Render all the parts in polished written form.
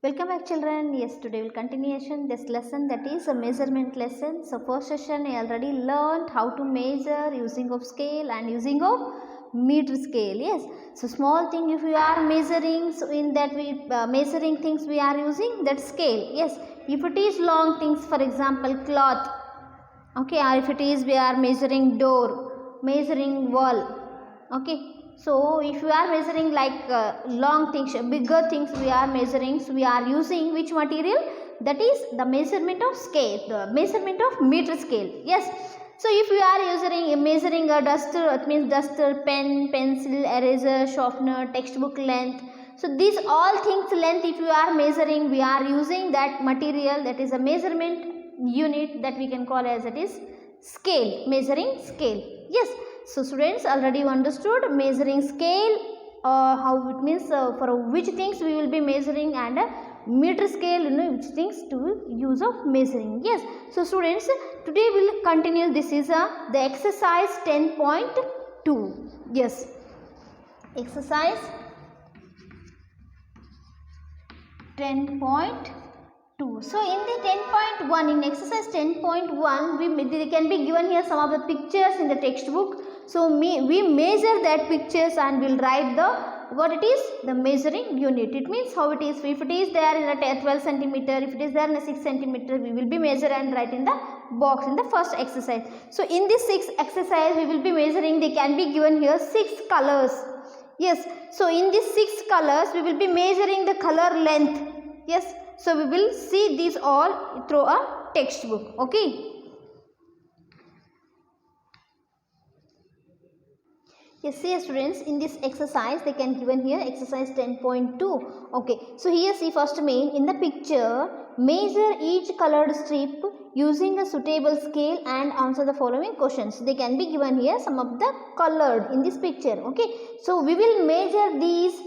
Welcome back children. Yes, today we'll continuation this lesson, that is a measurement lesson. So first session I already learned how to measure using of scale and using of meter scale. Yes, so small thing if we are measuring, so in that we measuring things we are using that scale. Yes, if it is long things, for example cloth, okay, or if it is we are measuring door, measuring wall, okay. So if we are measuring like long things, bigger things we are measuring, so we are using which material? That is the measurement of scale, the measurement of meter scale. Yes, so if we are measuring a duster, it means duster, pen, pencil, eraser, sharpener, textbook length. So these all things length if you are measuring, we are using that material, that is a measurement unit that we can call as it is scale, measuring scale. Yes, so students already understood measuring scale, how it means for which things we will be measuring, and meter scale, which things to use of measuring. Yes, so students today we will continue. This is the exercise 10.2. yes, exercise 10.2. So in the 10.1, in exercise 10.1, they can be given here some of the pictures in the textbook. So we measure that pictures and we'll write the what it is, the measuring unit. It means how it is. If it is there in a 12 centimeter, if it is there in a 6 centimeter, we will be measure and write in the box in the first exercise. So in this 6 exercise, we will be measuring. They can be given here 6 colors. Yes. So in these 6 colors, we will be measuring the color length. Yes. So we will see these all through a textbook. Okay. Yes, see students, in this exercise they can given here exercise 10.2. Okay, so here see first main in the picture, measure each colored strip using a suitable scale and answer the following questions. They can be given here some of the colored in this picture. Okay, so we will measure these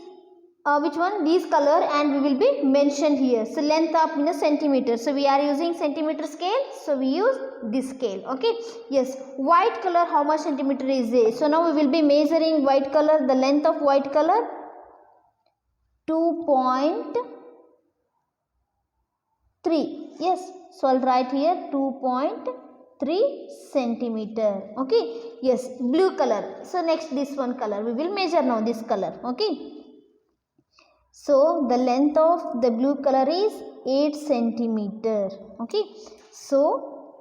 which one, these color, and we will be mentioned here. So length up in a centimeter, so we are using centimeter scale, so we use this scale. Okay, yes, white color, how much centimeter is there? So now we will be measuring white color, the length of white color 2.3. yes, so I'll write here 2.3 centimeter. Okay, yes, blue color. So next this one color we will measure now, this color. Okay, so the length of the blue color is 8 centimeter. Okay, so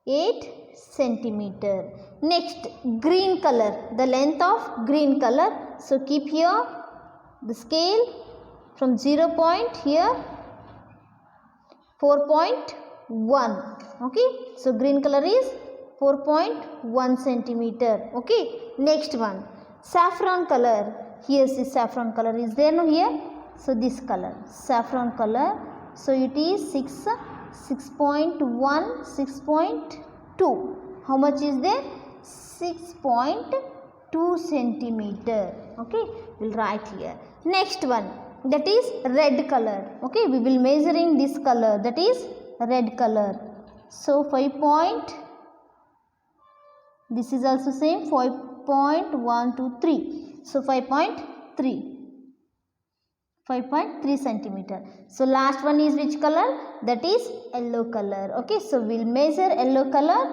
8 centimeter. Next green color, the length of green color. So keep here the scale from 0 point here 4.1. Okay, so green color is 4.1 centimeter. Okay, next one saffron color. Here is saffron color is there now here. So this color, saffron color, so it is 6.1, 6.2. How much is there? 6.2 centimeter. Okay, we'll write here. Next one, that is red color. Okay, we will measuring this color, that is red color. So 5 point, this is also same 5.123. So 5.3. 5.3 centimeter. So last one is which color? That is yellow color. Okay, so we'll measure yellow color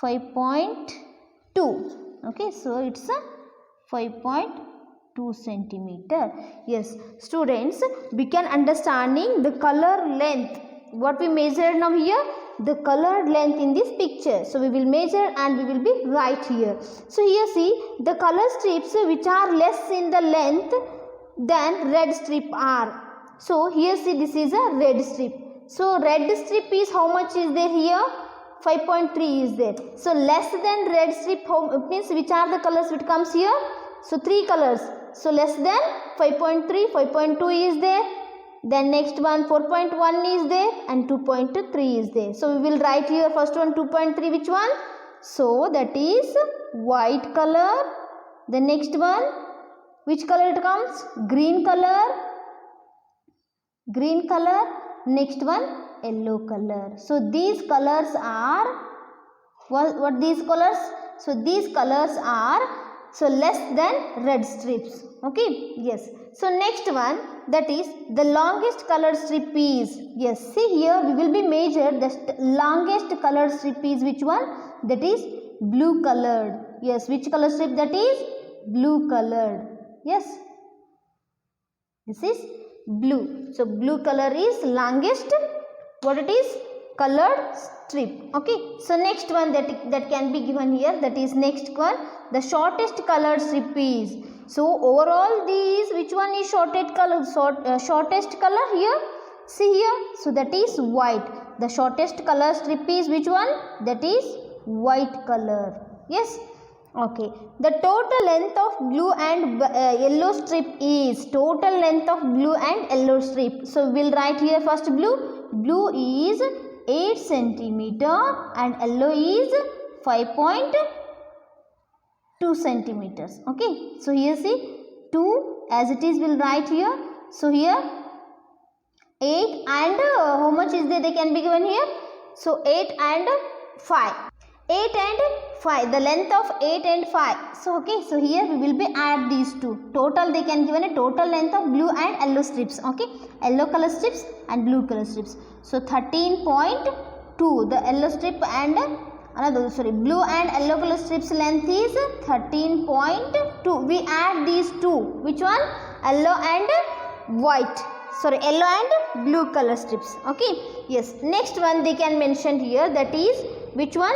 5.2. Okay, so it's a 5.2 centimeter. Yes, students, we can understanding the color length. What we measured now here, the colored length in this picture. So we will measure and we will be right here. So here see the color strips which are less in the length than red strip are. So here see this is a red strip. So red strip is how much is there here? 5.3 is there. So less than red strip, how, means which are the colors which comes here? So 3 colors. So less than 5.3, 5.2 is there. Then next one 4.1 is there and 2.3 is there. So we will write here first one 2.3, which one? So that is white color. The next one, which color it comes? Green color. Green color. Next one yellow color. So these colors are what these colors? So these colors are So less than red strips. Okay, yes. So next one, that is the longest colored strip is, yes, see here we will be measured the longest colored strip is which one? That is blue colored. Yes, which color strip that is? Blue colored. Yes, this is blue. So blue color is longest, what it is? Colored strip. Okay, so next one that can be given here, that is next one, the shortest colored strip is. So overall these, which one is shortest color here? See here, so that is white. The shortest color strip is which one? That is white color. Yes. Okay, the total length of blue and yellow strip is, total length of blue and yellow strip. So we will write here first blue. Blue is 8 centimeter and yellow is 5.2 centimeters. Okay, so here see 2 as it is we will write here. So here 8 and how much is there they can be given here? So 8 and 5. 8 and 5, the length of 8 and 5. So okay, so here we will be add these two. Total they can given a total length of blue and yellow strips. Okay, yellow color strips and blue color strips. So 13.2, the yellow strip and blue and yellow color strips length is 13.2. We add these two. Which one? Yellow and white. Sorry, yellow and blue color strips. Okay, yes. Next one they can mention here, that is which one?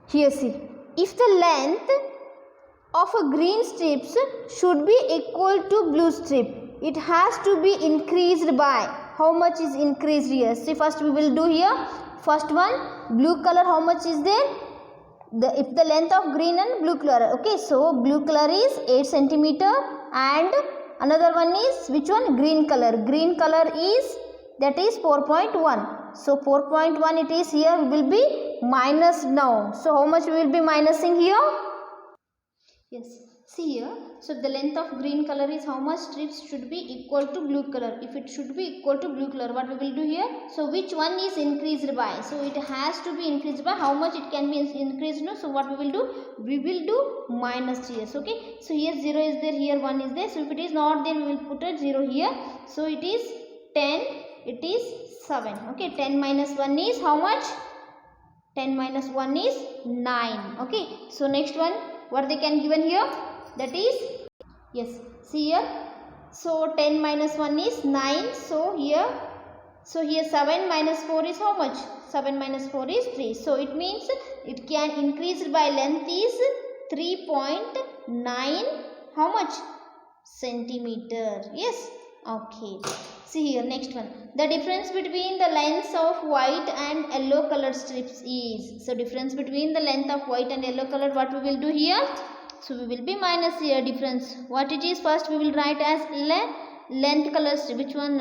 Here see, if the length of a green strips should be equal to blue strip, it has to be increased by, how much is increased here? See, first we will do here, first one, blue color, how much is there? If the length of green and blue color, okay, so blue color is 8 centimeter and another one is which one? Green color. Green color is, that is 4.1. So 4.1 it is here, will be minus now. So how much we will be minusing here? Yes, see here. So the length of green color is how much strips should be equal to blue color. If it should be equal to blue color, what we will do here? So which one is increased by? So it has to be increased by how much it can be increased. No? So what we will do? We will do minus here. So, okay. So here 0 is there, here 1 is there. So if it is not there, we will put a 0 here. So it is 10, it is 7. Okay, 10 minus 1 is how much? 10 minus 1 is 9. Okay, so next one, what they can given here? That is, yes, see here. So 10 minus 1 is 9. So here 7 minus 4 is how much? 7 minus 4 is 3. So it means it can increase by length is 3.9 how much? Centimeter. Yes. Okay. See here, next one. The difference between the lengths of white and yellow colored strips is. So difference between the length of white and yellow colored, what we will do here? So we will be minus here difference. What it is? First we will write as length color strip. Which one?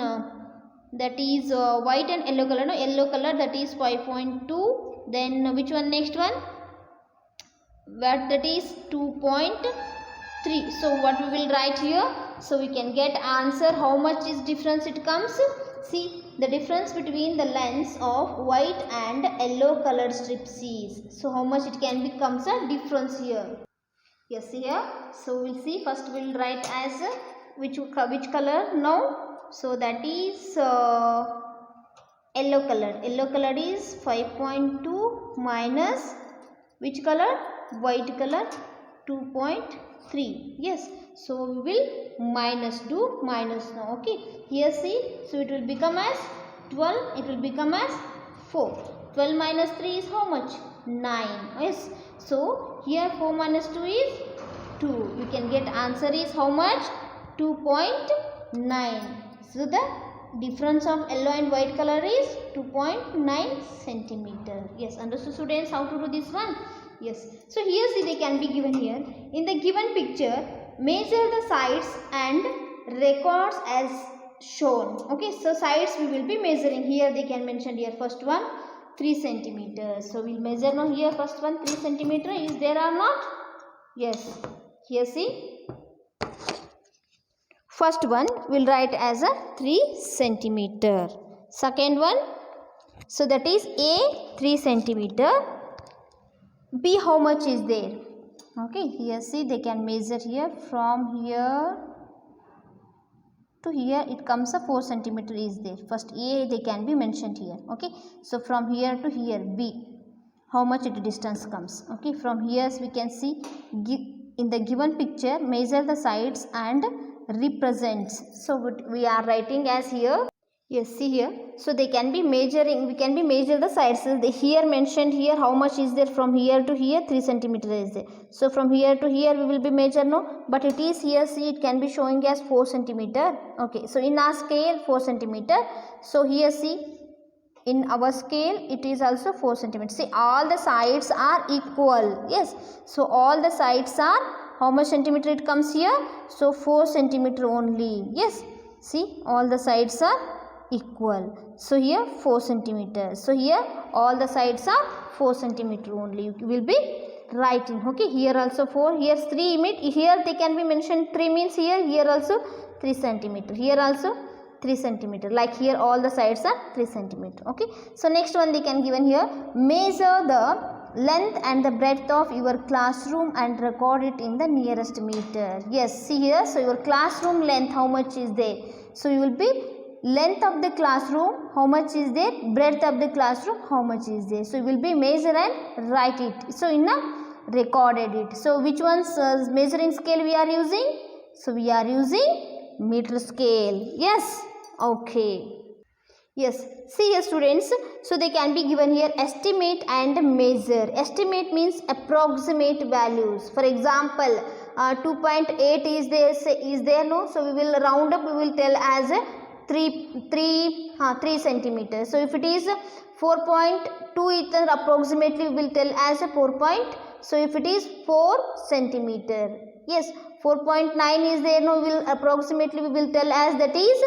That is white and yellow color. No, yellow color, that is 5.2. Then which one? Next one? That is 2.3. So what we will write here? So we can get answer how much is difference it comes. See, the difference between the lengths of white and yellow colored strips is. So how much it can becomes a difference here. Yes, here. So we'll see. First we'll write as which color now. So that is yellow color. Yellow color is 5.2 minus which color? White color 2.3. Yes. So we will minus now. Okay. Here see. So it will become as 12. It will become as 4. 12 minus 3 is how much? 9. Yes. So here 4 minus 2 is 2. We can get answer is how much? 2.9. So the difference of yellow and white color is 2.9 centimeter. Yes. Understood, students, how to do this one? Yes. So here see, they can be given here. In the given picture, measure the sides and records as shown. Okay. So sides we will be measuring. Here they can mention here. First one 3 centimeters. So we'll measure now here. First one 3 centimeter. Is there or not? Yes. Here see. First one we'll write as a 3 centimeter. Second one. So that is A 3 centimeter. B how much is there? Okay, here see they can measure here from here to here, it comes a 4 centimeter is there. First A they can be mentioned here. Okay, so from here to here B, how much it distance comes. Okay, from here we can see in the given picture measure the sides and represents. So we are writing as here. Yes, see here. So they can be measuring, we can be measure the sides. So they here mentioned here how much is there from here to here, 3 centimeter is there. So from here to here we will be measure, no, but it is here, see it can be showing as 4 centimeter. Okay, so in our scale 4 centimeter. So here see in our scale it is also 4 centimeter. See all the sides are equal. Yes, so all the sides are how much centimeter it comes here? So 4 centimeter only. Yes, see all the sides are equal. So here 4 centimeter. So here all the sides are 4 centimeter only. You will be writing. Okay, here also 4, here 3 means here they can be mentioned 3 means here also 3 centimeter, here also 3 centimeter, like here all the sides are 3 centimeter. Okay, so next one they can given here, measure the length and the breadth of your classroom and record it in the nearest meter. Yes, see here, so your classroom length how much is there? So you will be length of the classroom how much is there, breadth of the classroom how much is there. So you will be measure and write it. So in a recorded it. So which one's measuring scale we are using? So we are using meter scale. Yes, okay. Yes, see here students, so they can be given here estimate and measure. Estimate means approximate values. For example, 2.8 is there, no, so we will round up, we will tell as 3 centimeters. So if it is 4.2, it approximately we will tell as a 4 point. So if it is 4 centimeter, yes, 4.9 is there, no, will approximately we will tell as that is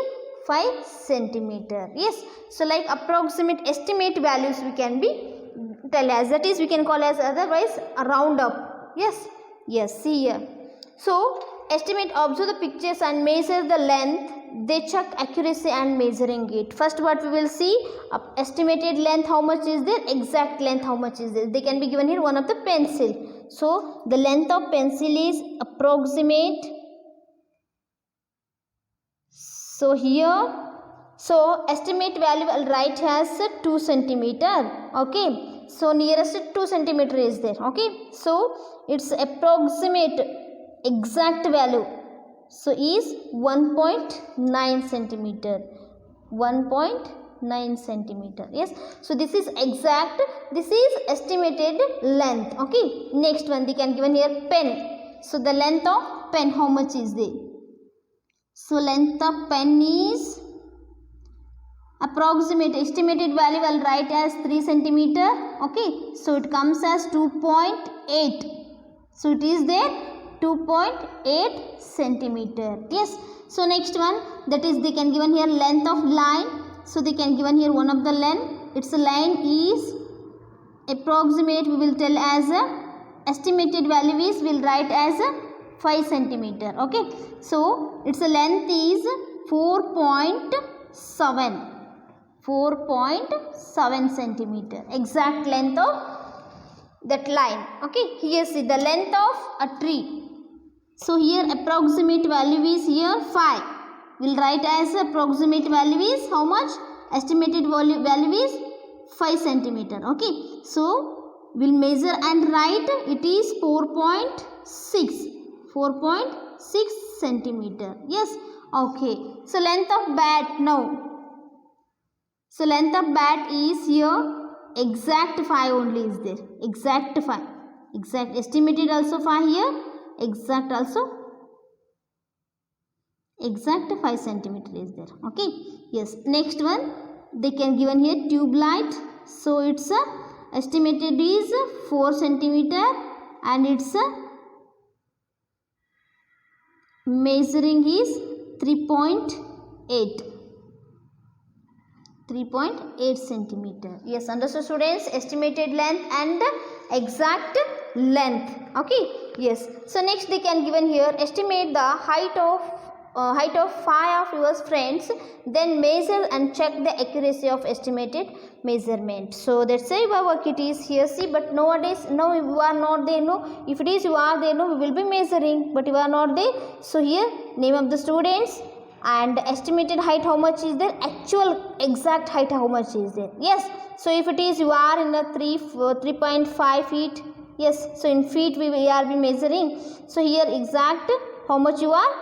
5 centimeter. Yes, so like approximate estimate values we can be tell as, that is we can call as otherwise a round up. Yes, yes, see here. So estimate, observe the pictures and measure the length. They check accuracy and measuring it. First what we will see, estimated length how much is there, exact length how much is there. They can be given here one of the pencil. So the length of pencil is approximate. So here, so estimate value I will write as 2 centimeter. Okay, so nearest 2 centimeter is there. Okay, so it's approximate exact value. So is 1.9 centimeter. 1.9 centimeter. Yes, so this is exact, this is estimated length. Okay, next one they can given here pen. So the length of pen how much is there? So length of pen is approximate, estimated value I will write as 3 centimeter. Okay, so it comes as 2.8. So it is there 2.8 centimeter. Yes, so next one, that is they can given here length of line. So they can given here one of the length, its line is approximate, we will tell as a estimated value is we will write as a 5 centimeter. Okay, so its length is 4.7 centimeter, exact length of that line. Okay, here see the length of a tree. So here approximate value is here 5. We will write as approximate value is how much? Estimated value is 5 centimeter. Okay, so we will measure and write it is 4.6 centimeter. Yes, okay. So length of bat now. So length of bat is here exact 5 only is there. Exact 5. Exact estimated also 5 here. Exact also. Exact 5 centimeter is there. Okay. Yes. Next one. They can given here tube light. So it's estimated is 4 centimeter and it's measuring is 3.8 centimeter. Yes, understood students, estimated length and exact length. Okay, yes. So next they can given here estimate the height of height of 5 of your friends, then measure and check the accuracy of estimated measurement. So that's why our work it is here. See, but nowadays, no, you are not there. No, if it is you are there, no, we will be measuring, but you are not there. So here, name of the students and estimated height, how much is there, actual exact height, how much is there. Yes, so if it is you are in the 3.5 feet, yes, so in feet we are be measuring. So here exact how much you are,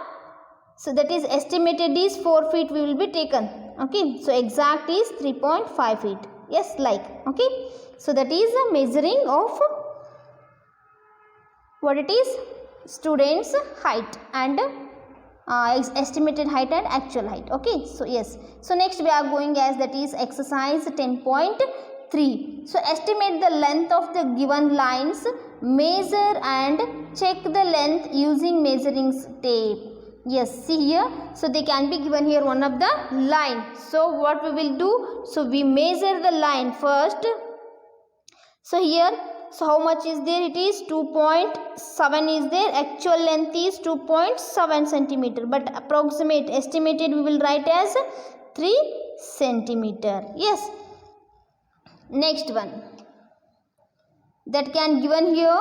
so that is estimated is 4 feet we will be taken. Okay, so exact is 3.5 feet. Yes, like, okay, so that is a measuring of what it is, students height and estimated height and actual height. Okay, so yes, so next we are going as that is exercise 10.3. so estimate the length of the given lines, measure and check the length using measuring tape. Yes, see here, so they can be given here one of the line. So what we will do, so we measure the line first. So here, so how much is there, it is 2.7 is there, actual length is 2.7 centimeter, but approximate estimated we will write as 3 centimeter. Yes, next one that can given here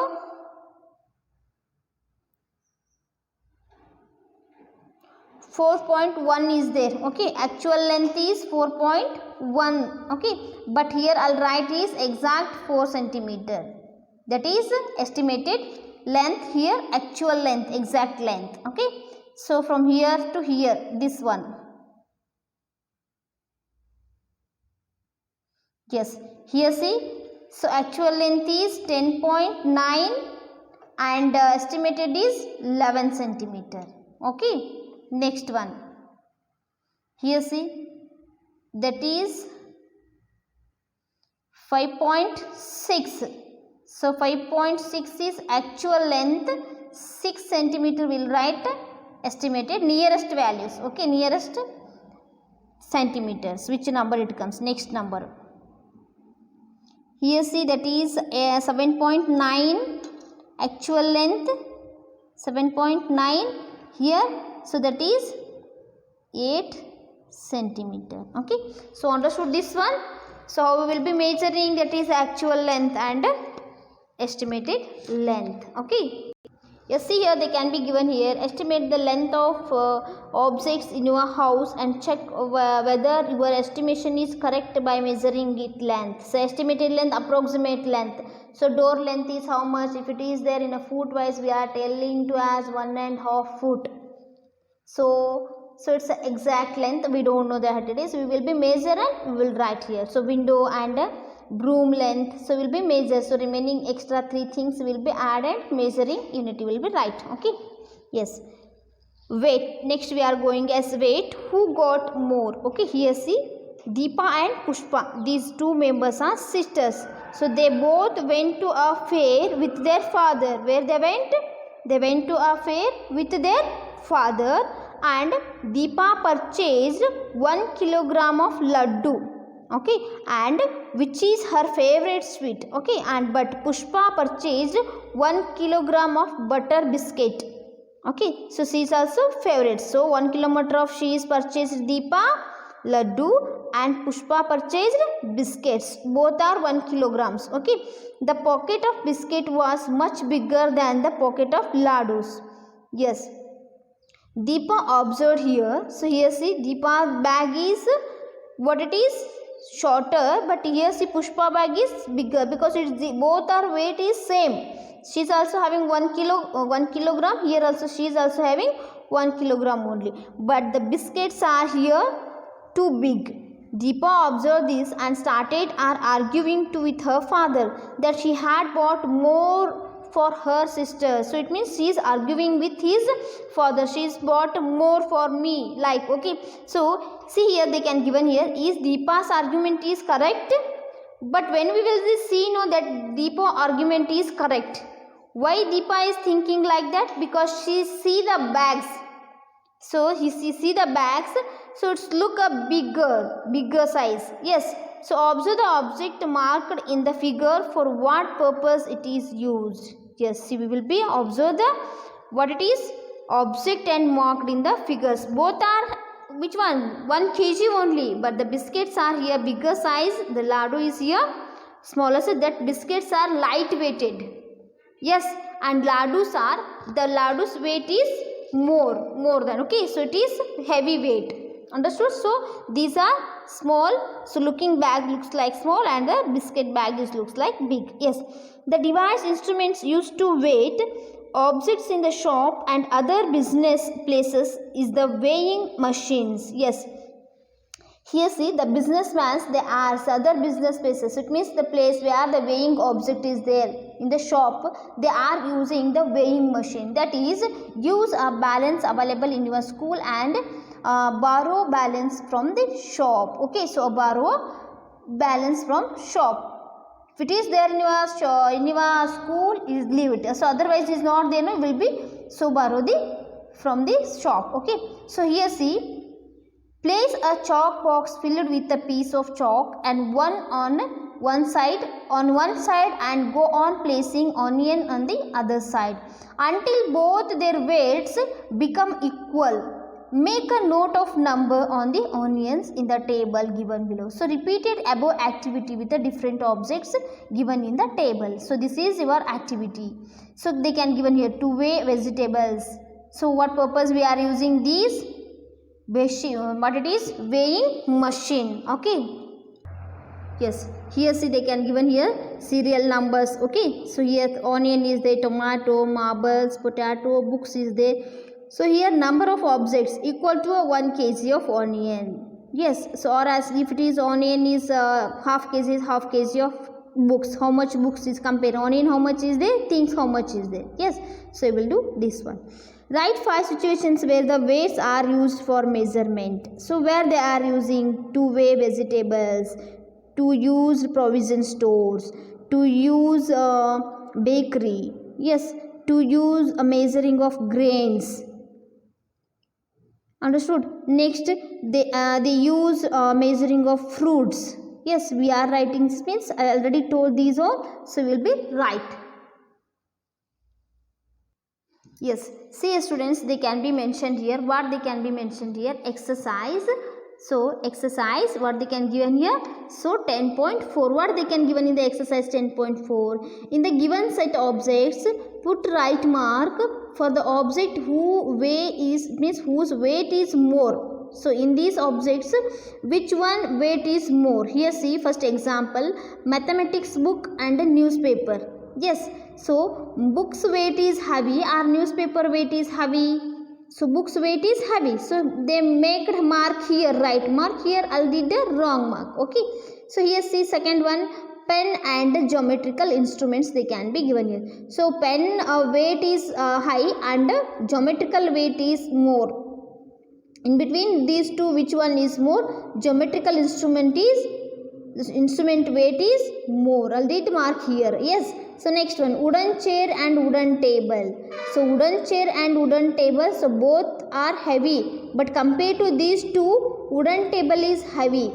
4.1 is there. Okay, actual length is 4.1. okay, but here I'll write is exact 4 centimeter, that is estimated length, here actual length, exact length. Okay, so from here to here, this one. Yes, here see, so actual length is 10.9 and estimated is 11 centimeter. Okay, next one, here see, that is 5.6. so 5.6 is actual length, 6 centimeter will write estimated nearest values. Okay, nearest centimeters, which number it comes, next number. Here see, that is 7.9 actual length, 7.9 here, so that is 8 centimeter. Okay, so understood this one. So how we will be measuring, that is actual length and estimated length. Okay, yes, see here, they can be given here, estimate the length of objects in your house and check whether your estimation is correct by measuring it length. So estimated length, approximate length. So door length is how much, if it is there in a foot wise, we are telling to as 1.5 foot. So it's a exact length, we don't know that it is, we will be measure and we will write here. So window and broom length, so will be measured, so remaining extra 3 things will be added, measuring unit will be right. Okay, yes, weight, next we are going as weight, who got more. Okay, here see, Deepa and Pushpa, these two members are sisters, so they both went to a fair with their father. Where they went? They went to a fair with their father, and Deepa purchased 1 kilogram of laddu. Okay, and which is her favorite sweet. Okay, and but Pushpa purchased 1 kilogram of butter biscuit. Okay, so she is also favorite. So 1 kilometer of she is purchased Deepa laddu and Pushpa purchased biscuits. Both are 1 kilograms. Okay, the pocket of biscuit was much bigger than the pocket of laddus. Yes, Deepa observed here. So here see, Deepa's bag is what it is, shorter, but here see Pushpa bag is bigger because it's both are weight is same. She is also having 1 kilogram. Here also she is also having 1 kilogram only. But the biscuits are here too big. Deepa observed this and started arguing with her father that she had bought more for her sister. So it means she is arguing with his father, she is bought more for me, like. Okay, so see here, they can given here is Deepa's argument is correct, but when we will see no that Deepa argument is correct. Why Deepa is thinking like that? Because she see the bags, so he see the bags, so it's look a bigger size. Yes, so observe the object marked in the figure, for what purpose it is used. Yes, see, we will be observe the what it is object and marked in the figures. Both are which one? 1 kg only, but the biscuits are here bigger size, the laddu is here smaller, so that biscuits are light weighted. Yes, and laddus are, the laddu's weight is more than, okay, so it is heavy weight. Understood? So these are small, so looking bag looks like small and the biscuit bag looks like big. Yes, the device instruments used to weight objects in the shop and other business places is the weighing machines. Yes, here see the businessmen, they are other business places, it means the place where the weighing object is there. In the shop they are using the weighing machine, that is use a balance available in your school and borrow balance from the shop. Okay, so borrow balance from shop. If it is there in your school, is leave it. So otherwise is not there, no, will be, so borrow from the shop. Okay, so here see, place a chalk box filled with a piece of chalk and on one side and go on placing onion on the other side until both their weights become equal. Make a note of number on the onions in the table given below. So repeated above activity with the different objects given in the table. So this is your activity. So they can given here to weigh vegetables. So what purpose we are using these? What it is? Weighing machine. Okay. Yes, here see they can given here serial numbers. Okay, so here onion is there, tomato, marbles, potato, books is there. So here number of objects equal to 1 kg of onion. Yes, so or as if it is onion is half kg of books. How much books is compared? Onion how much is there? Things how much is there? Yes, so we will do this one. Write 5 situations where the weights are used for measurement. So where they are using to weigh vegetables, to use provision stores, to use bakery. Yes, to use a measuring of grains. Understood? Next, they use measuring of fruits. Yes, we are writing, this means I already told these all, so we will be right. Yes, see students, they can be mentioned here. What they can be mentioned here? Exercise. So exercise, what they can given here? So 10.4, what they can given in the exercise 10.4? In the given set objects, put right mark for the object whose weight is more. So in these objects, which one weight is more? Here see first example, mathematics book and a newspaper. Yes, so books weight is heavy or newspaper weight is heavy. So books weight is heavy. So they make mark here, right mark here, I'll did the wrong mark. Okay. So here see second one, pen and geometrical instruments they can be given here. So pen weight is high and geometrical weight is more. In between these two, which one is more? Geometrical instrument weight is more. I'll did mark here. Yes. So next one, wooden chair and wooden table. So wooden chair and wooden table, so both are heavy, but compared to these two, wooden table is heavy.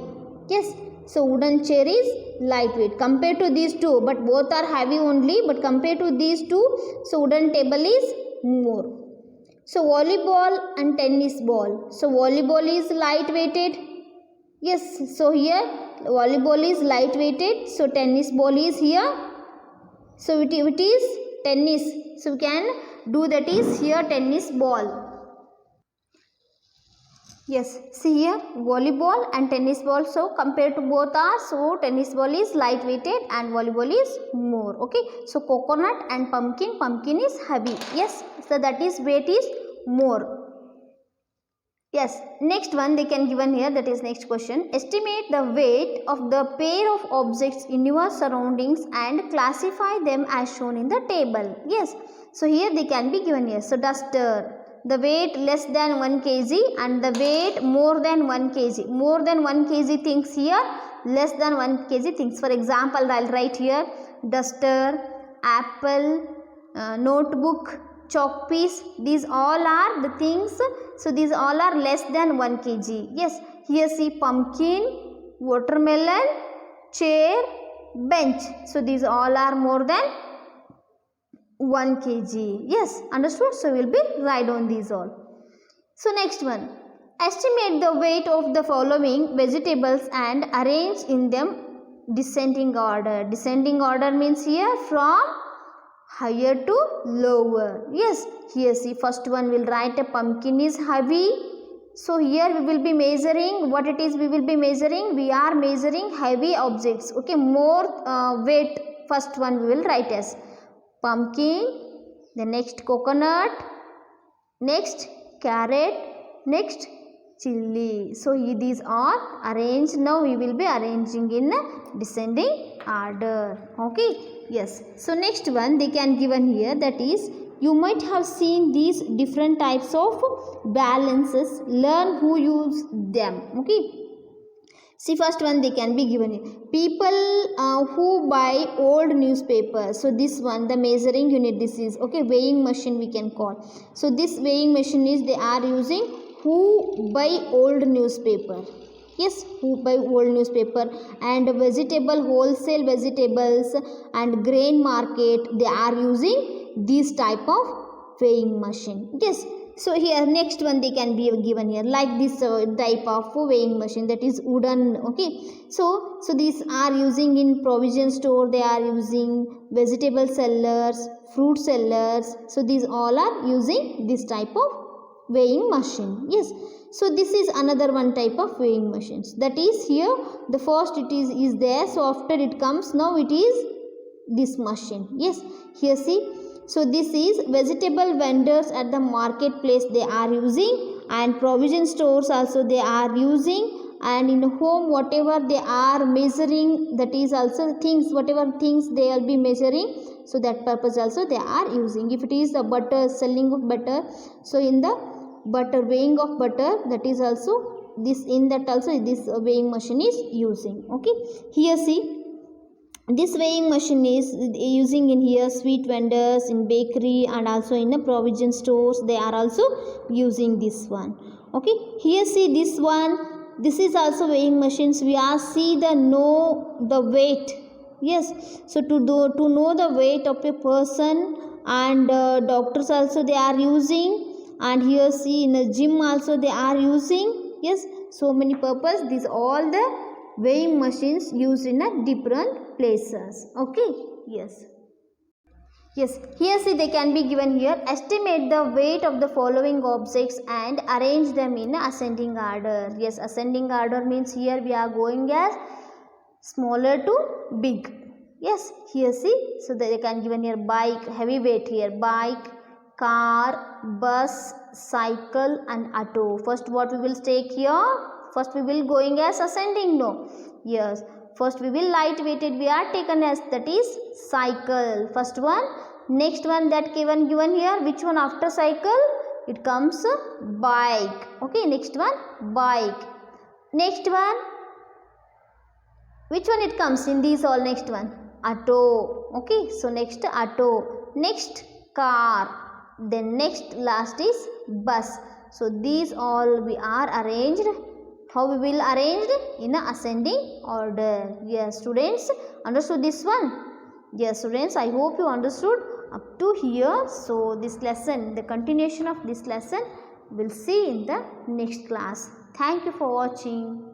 Yes, so wooden chair is lightweight compared to these two, but both are heavy only, but compared to these two, so wooden table is more. So volleyball and tennis ball. So volleyball is lightweighted. Yes, so here volleyball is lightweighted, so tennis ball is here. So it is tennis. So we can do that is here tennis ball. Yes, see here volleyball and tennis ball. So compared to both are, so tennis ball is lightweighted and volleyball is more. Okay. So coconut and pumpkin is heavy. Yes, so that is weight is more. Yes, next one they can given here, that is next question. Estimate the weight of the pair of objects in your surroundings and classify them as shown in the table. Yes, so here they can be given here. So duster, the weight less than 1 kg and the weight more than 1 kg. More than 1 kg things here, less than 1 kg things. For example, I will write here duster, apple, notebook, chalk piece, these all are the things. So these all are less than 1 kg. Yes, here see pumpkin, watermelon, chair, bench. So these all are more than 1 kg. Yes, understood? So we will be write on these all. So next one, estimate the weight of the following vegetables and arrange in them descending order. Descending order means here from higher to lower. Yes, here see, first one will write a pumpkin is heavy. So here we will be measuring what it is. We will be measuring, we are measuring heavy objects. Okay, more weight. First one we will write as pumpkin, the next coconut, next carrot, next chili. So these are arranged. Now we will be arranging in descending order. Okay, yes. So next one they can given here, that is, you might have seen these different types of balances. Learn who use them. Okay. See, first one they can be given here. People who buy old newspapers. So this one, the measuring unit, this is, okay, weighing machine we can call. So this weighing machine is, they are using who buy old newspaper. Yes, who buy old newspaper. And vegetable, wholesale vegetables and grain market, they are using this type of weighing machine. Yes. So here next one they can be given here, like this type of weighing machine, that is wooden. Okay, so these are using in provision store, they are using vegetable sellers, fruit sellers. So these all are using this type of weighing machine. Yes, so this is another one type of weighing machines, that is here the first it is there. So after it comes, now it is this machine. Yes, here see. So this is vegetable vendors at the marketplace, they are using, and provision stores also they are using, and in home whatever they are measuring, that is also things, whatever things they will be measuring. So that purpose also they are using. If it is the butter, selling of butter, so in the butter, weighing of butter, that is also this, in that also this weighing machine is using. Okay, here see, this weighing machine is using in here sweet vendors, in bakery, and also in the provision stores, they are also using this one. Okay, here see this one, this is also weighing machines. We are see the weight. Yes, so to know the weight of a person, and doctors also they are using, and here see in a gym also they are using. Yes, so many purpose, these all the weighing machines used in a different places. Okay, yes. Yes, here see they can be given here, estimate the weight of the following objects and arrange them in ascending order. Yes, ascending order means here we are going as smaller to big. Yes, here see, so they can given here bike, heavy weight here, bike, car, bus, cycle and auto. First what we will take here, first we will going as ascending, no. Yes, first we will light weighted, we are taken as, that is cycle, first one. Next one that given here, which one after cycle, it comes bike. Okay, next one bike. Next one, which one it comes in these all, next one auto. Okay, so next auto, next car, then next last is bus. So these all we are arranged. How we will arrange in a ascending order. Yes, students, understood this one? Yes, students, I hope you understood up to here. So this lesson, the continuation of this lesson, we'll see in the next class. Thank you for watching.